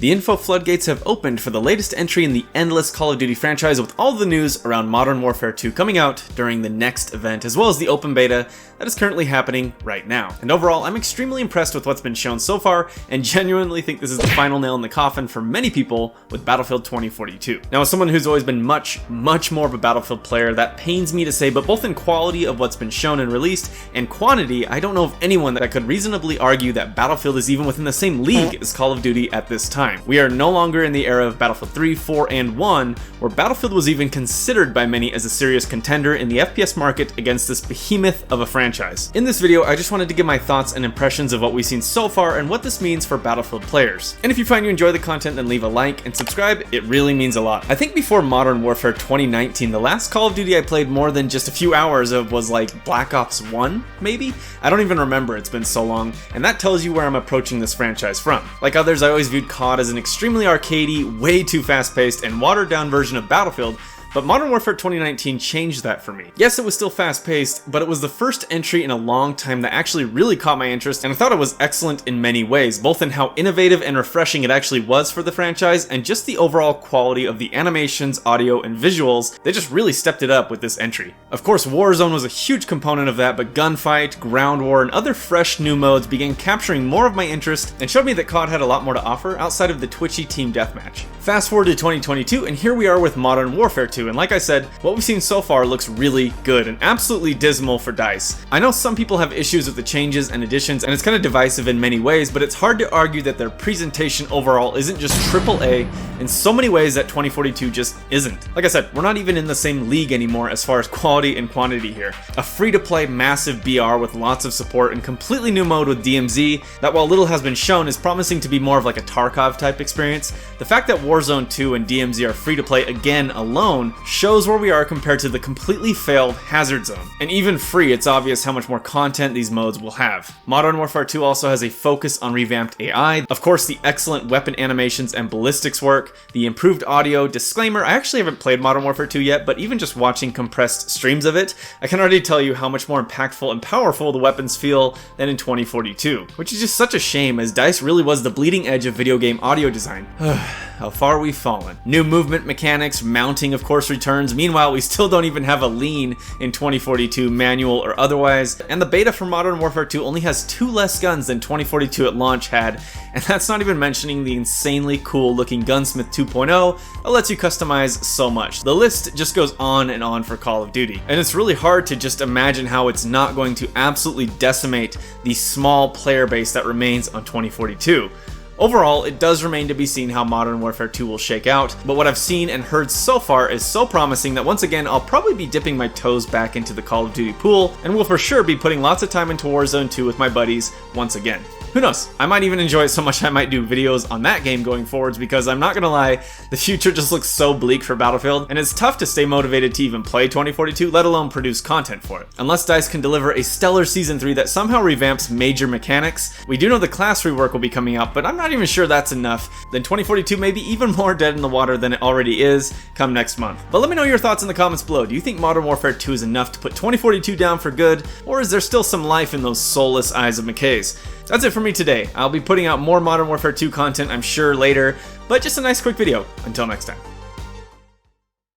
The info floodgates have opened for the latest entry in the endless Call of Duty franchise, with all the news around Modern Warfare 2 coming out during the next event, as well as the open beta that is currently happening right now. And overall, I'm extremely impressed with what's been shown so far, and genuinely think this is the final nail in the coffin for many people with Battlefield 2042. Now, as someone who's always been much more of a Battlefield player, that pains me to say, but both in quality of what's been shown and released, and quantity, I don't know of anyone that could reasonably argue that Battlefield is even within the same league as Call of Duty at this time. We are no longer in the era of Battlefield 3, 4, and 1, where Battlefield was even considered by many as a serious contender in the FPS market against this behemoth of a franchise. In this video, I just wanted to give my thoughts and impressions of what we've seen so far and what this means for Battlefield players. And if you find you enjoy the content, then leave a like and subscribe, it really means a lot. I think before Modern Warfare 2019, the last Call of Duty I played more than just a few hours of was like Black Ops 1, maybe? I don't even remember, it's been so long, and that tells you where I'm approaching this franchise from. Like others, I always viewed COD as an extremely arcadey, way too fast-paced, and watered-down version of Battlefield, but Modern Warfare 2019 changed that for me. Yes, it was still fast-paced, but it was the first entry in a long time that actually really caught my interest, and I thought it was excellent in many ways, both in how innovative and refreshing it actually was for the franchise, and just the overall quality of the animations, audio, and visuals. They just really stepped it up with this entry. Of course, Warzone was a huge component of that, but Gunfight, Ground War, and other fresh new modes began capturing more of my interest and showed me that COD had a lot more to offer outside of the twitchy team deathmatch. Fast forward to 2022, and here we are with Modern Warfare 2, and like I said, what we've seen so far looks really good and absolutely dismal for DICE. I know some people have issues with the changes and additions, and it's kind of divisive in many ways, but it's hard to argue that their presentation overall isn't just AAA in so many ways that 2042 just isn't. Like I said, we're not even in the same league anymore as far as quality and quantity here. A free-to-play massive BR with lots of support and completely new mode with DMZ that, while little has been shown, is promising to be more of like a Tarkov type experience. The fact that Warzone 2 and DMZ are free to play again alone shows where we are compared to the completely failed Hazard Zone. And even free, it's obvious how much more content these modes will have. Modern Warfare 2 also has a focus on revamped AI, of course the excellent weapon animations and ballistics work, the improved audio. Disclaimer, I actually haven't played Modern Warfare 2 yet, but even just watching compressed streams of it, I can already tell you how much more impactful and powerful the weapons feel than in 2042. Which is just such a shame, as DICE really was the bleeding edge of video game audio design. How far we've fallen. New movement mechanics, mounting of course returns. Meanwhile, we still don't even have a lean in 2042, manual or otherwise. And the beta for Modern Warfare 2 only has 2 less guns than 2042 at launch had. And that's not even mentioning the insanely cool looking Gunsmith 2.0 that lets you customize so much. The list just goes on and on for Call of Duty. And it's really hard to just imagine how it's not going to absolutely decimate the small player base that remains on 2042. Overall, it does remain to be seen how Modern Warfare 2 will shake out, but what I've seen and heard so far is so promising that once again, I'll probably be dipping my toes back into the Call of Duty pool, and will for sure be putting lots of time into Warzone 2 with my buddies once again. Who knows, I might even enjoy it so much I might do videos on that game going forwards, because I'm not gonna lie, the future just looks so bleak for Battlefield, and it's tough to stay motivated to even play 2042, let alone produce content for it. Unless DICE can deliver a stellar Season 3 that somehow revamps major mechanics. We do know the class rework will be coming out, but I'm not even sure that's enough. Then 2042 may be even more dead in the water than it already is come next month. But let me know your thoughts in the comments below. Do you think Modern Warfare 2 is enough to put 2042 down for good, or is there still some life in those soulless eyes of McKay's? That's it for me today. I'll be putting out more Modern Warfare 2 content, I'm sure, later, but just a nice quick video. Until next time.